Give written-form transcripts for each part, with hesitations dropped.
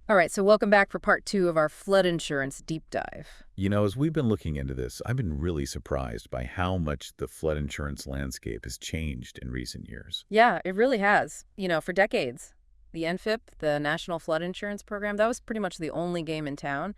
All right, so welcome back for part two of our flood insurance deep dive. As we've been looking into this, I've been really surprised by how much the flood insurance landscape has changed in recent years. Yeah, it really has. For decades, the NFIP, the National Flood Insurance Program, that was pretty much the only game in town.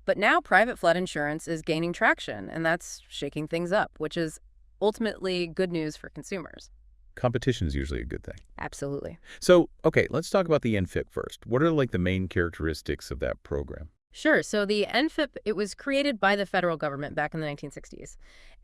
But now private flood insurance is gaining traction, and that's shaking things up, which is ultimately good news for consumers. Competition is usually a good thing. Absolutely. So, okay, let's talk about the NFIP first. What are like the main characteristics of that program? Sure. So the NFIP, it was created by the federal government back in the 1960s.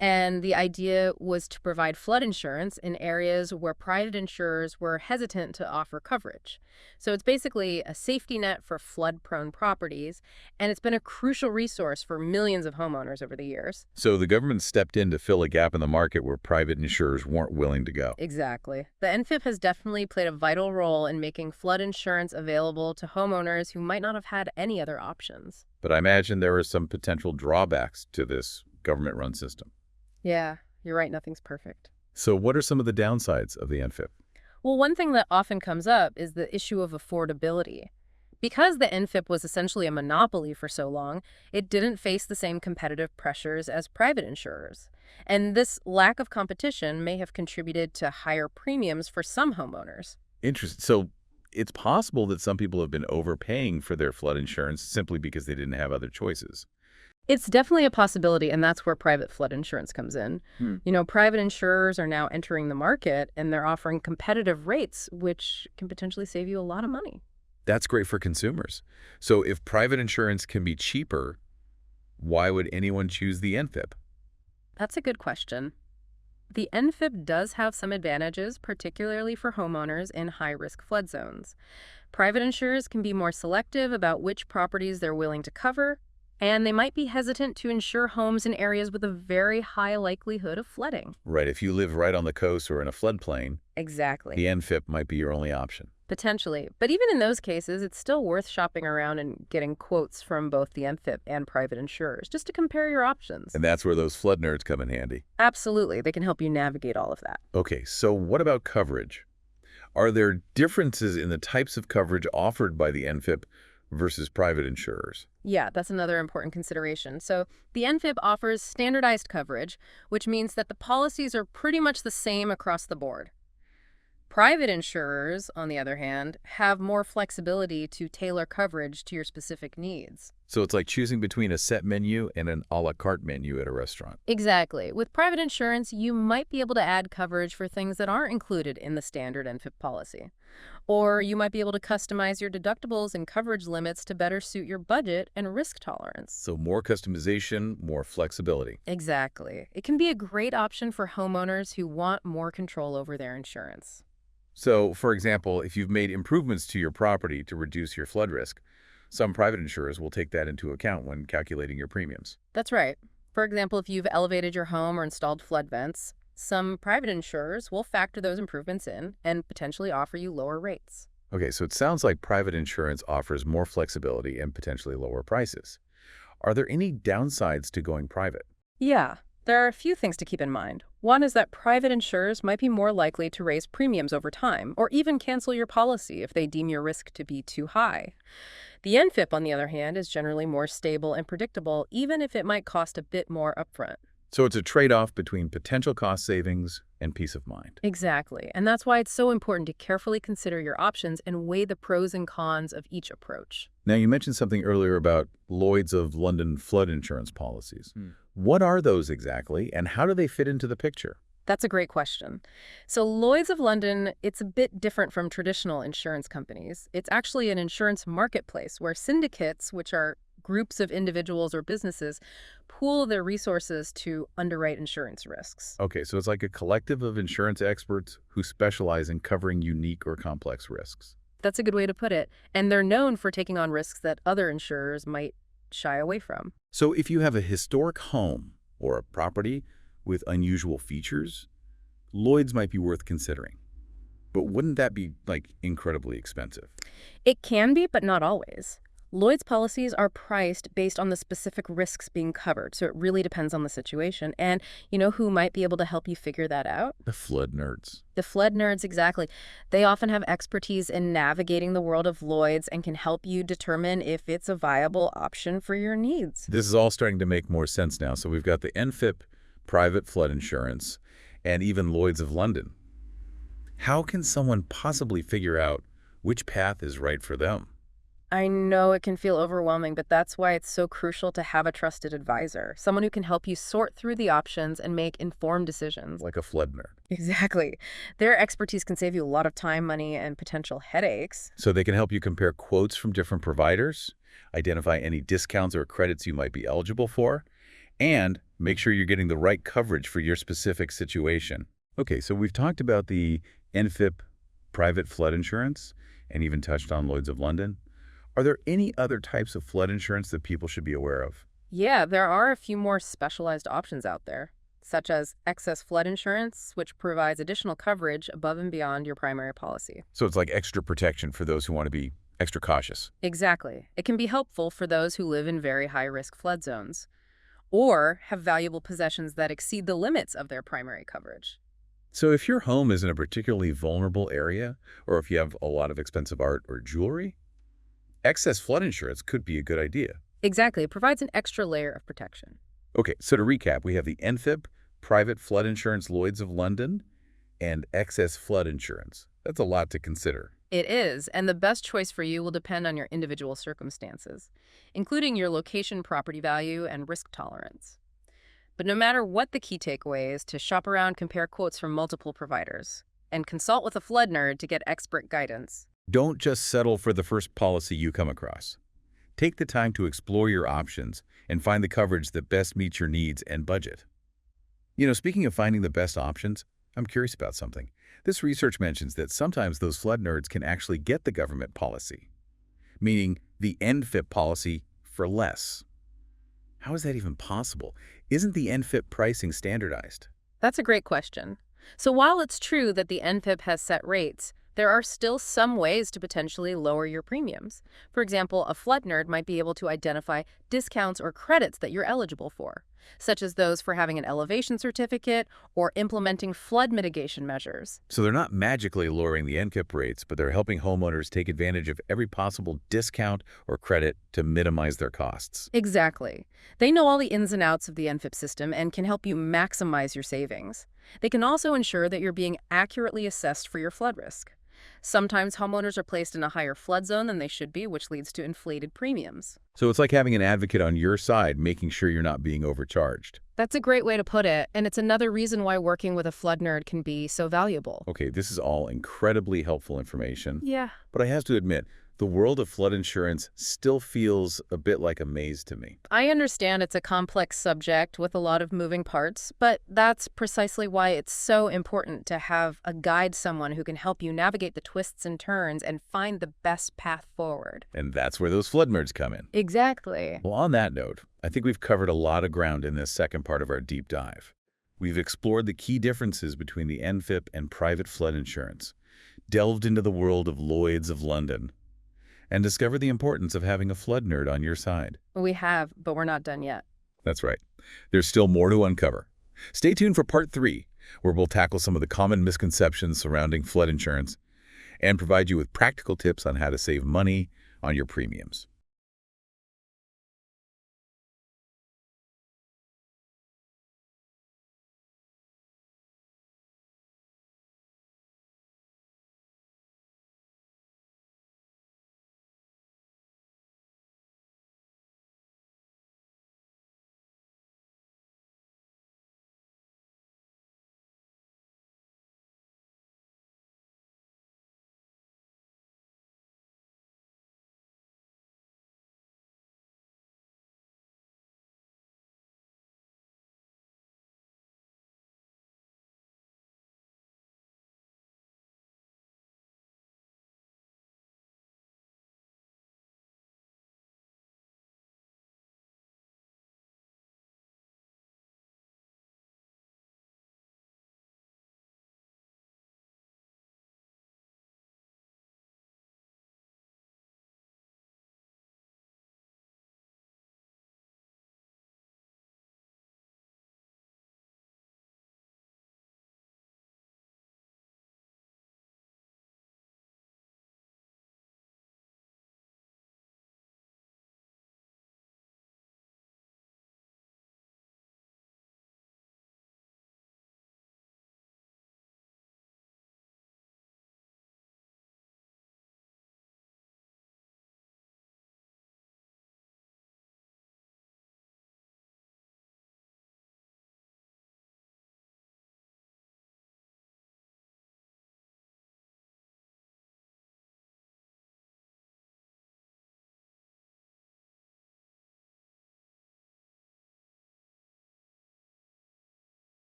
And the idea was to provide flood insurance in areas where private insurers were hesitant to offer coverage. So it's basically a safety net for flood-prone properties, and it's been a crucial resource for millions of homeowners over the years. So the government stepped in to fill a gap in the market where private insurers weren't willing to go. Exactly. The NFIP has definitely played a vital role in making flood insurance available to homeowners who might not have had any other options. But I imagine there are some potential drawbacks to this government-run system. Yeah, you're right. Nothing's perfect. So what are some of the downsides of the NFIP? Well, one thing that often comes up is the issue of affordability. Because the NFIP was essentially a monopoly for so long, it didn't face the same competitive pressures as private insurers. And this lack of competition may have contributed to higher premiums for some homeowners. Interesting. So it's possible that some people have been overpaying for their flood insurance simply because they didn't have other choices. It's definitely a possibility, and that's where private flood insurance comes in. Private insurers are now entering the market, and they're offering competitive rates, which can potentially save you a lot of money. That's great for consumers. So if private insurance can be cheaper, why would anyone choose the NFIP? That's a good question. The NFIP does have some advantages, particularly for homeowners in high-risk flood zones. Private insurers can be more selective about which properties they're willing to cover, and they might be hesitant to insure homes in areas with a very high likelihood of flooding. Right, if you live right on the coast or in a floodplain, Exactly. the NFIP might be your only option. Potentially. But even in those cases, it's still worth shopping around and getting quotes from both the NFIP and private insurers, just to compare your options. And that's where those flood nerds come in handy. Absolutely. They can help you navigate all of that. Okay, so what about coverage? Are there differences in the types of coverage offered by the NFIP versus private insurers? Yeah, that's another important consideration. So the NFIP offers standardized coverage, which means that the policies are pretty much the same across the board. Private insurers, on the other hand, have more flexibility to tailor coverage to your specific needs. So it's like choosing between a set menu and an a la carte menu at a restaurant. Exactly. With private insurance, you might be able to add coverage for things that aren't included in the standard NFIP policy. Or you might be able to customize your deductibles and coverage limits to better suit your budget and risk tolerance. So more customization, more flexibility. Exactly. It can be a great option for homeowners who want more control over their insurance. So, for example, if you've made improvements to your property to reduce your flood risk, some private insurers will take that into account when calculating your premiums. That's right. For example, if you've elevated your home or installed flood vents, some private insurers will factor those improvements in and potentially offer you lower rates. Okay, so it sounds like private insurance offers more flexibility and potentially lower prices. Are there any downsides to going private? Yeah, there are a few things to keep in mind. One is that private insurers might be more likely to raise premiums over time or even cancel your policy if they deem your risk to be too high. The NFIP, on the other hand, is generally more stable and predictable, even if it might cost a bit more upfront. So it's a trade-off between potential cost savings and peace of mind. Exactly. And that's why it's so important to carefully consider your options and weigh the pros and cons of each approach. Now, you mentioned something earlier about Lloyd's of London flood insurance policies. What are those exactly, and how do they fit into the picture? That's a great question. So Lloyd's of London, it's a bit different from traditional insurance companies. It's actually an insurance marketplace where syndicates, which are groups of individuals or businesses, pool their resources to underwrite insurance risks. Okay, so it's like a collective of insurance experts who specialize in covering unique or complex risks. That's a good way to put it. And they're known for taking on risks that other insurers might shy away from. So if you have a historic home or a property with unusual features, Lloyd's might be worth considering. But wouldn't that be, like, incredibly expensive? It can be, but not always. Lloyd's policies are priced based on the specific risks being covered, so it really depends on the situation. And you know who might be able to help you figure that out? The flood nerds. The flood nerds, exactly. They often have expertise in navigating the world of Lloyd's and can help you determine if it's a viable option for your needs. This is all starting to make more sense now. So we've got the NFIP, private flood insurance, and even Lloyd's of London. How can someone possibly figure out which path is right for them? I know it can feel overwhelming, but that's why it's so crucial to have a trusted advisor, someone who can help you sort through the options and make informed decisions. Like a flood nerd. Exactly. Their expertise can save you a lot of time, money, and potential headaches. So they can help you compare quotes from different providers, identify any discounts or credits you might be eligible for, and make sure you're getting the right coverage for your specific situation. Okay, so we've talked about the NFIP private flood insurance and even touched on Lloyd's of London. Are there any other types of flood insurance that people should be aware of? Yeah, there are a few more specialized options out there, such as excess flood insurance, which provides additional coverage above and beyond your primary policy. So it's like extra protection for those who want to be extra cautious. Exactly. It can be helpful for those who live in very high-risk flood zones or have valuable possessions that exceed the limits of their primary coverage. So if your home is in a particularly vulnerable area, or if you have a lot of expensive art or jewelry, excess flood insurance could be a good idea. Exactly. It provides an extra layer of protection. Okay, so to recap, we have the NFIP, private flood insurance Lloyd's of London, and excess flood insurance. That's a lot to consider. It is, and the best choice for you will depend on your individual circumstances, including your location, property value, and risk tolerance. But no matter what, the key takeaway is to shop around, compare quotes from multiple providers, and consult with a flood nerd to get expert guidance. Don't just settle for the first policy you come across. Take the time to explore your options and find the coverage that best meets your needs and budget. You know, speaking of finding the best options, I'm curious about something. This research mentions that sometimes those flood nerds can actually get the government policy, meaning the NFIP policy for less. How is that even possible? Isn't the NFIP pricing standardized? That's a great question. So while it's true that the NFIP has set rates, there are still some ways to potentially lower your premiums. For example, a flood nerd might be able to identify discounts or credits that you're eligible for, such as those for having an elevation certificate or implementing flood mitigation measures. So they're not magically lowering the NFIP rates, but they're helping homeowners take advantage of every possible discount or credit to minimize their costs. Exactly. They know all the ins and outs of the NFIP system and can help you maximize your savings. They can also ensure that you're being accurately assessed for your flood risk. Sometimes homeowners are placed in a higher flood zone than they should be, which leads to inflated premiums. So it's like having an advocate on your side, making sure you're not being overcharged. That's a great way to put it, and it's another reason why working with a flood nerd can be so valuable. Okay, this is all incredibly helpful information. Yeah. But I have to admit, the world of flood insurance still feels a bit like a maze to me. I understand it's a complex subject with a lot of moving parts, but that's precisely why it's so important to have a guide, someone who can help you navigate the twists and turns and find the best path forward. And that's where those flood nerds come in. Exactly. Well, on that note, I think we've covered a lot of ground in this second part of our deep dive. We've explored the key differences between the NFIP and private flood insurance, delved into the world of Lloyd's of London, and discover the importance of having a flood nerd on your side. We have, but we're not done yet. That's right. There's still more to uncover. Stay tuned for part 3, where we'll tackle some of the common misconceptions surrounding flood insurance and provide you with practical tips on how to save money on your premiums.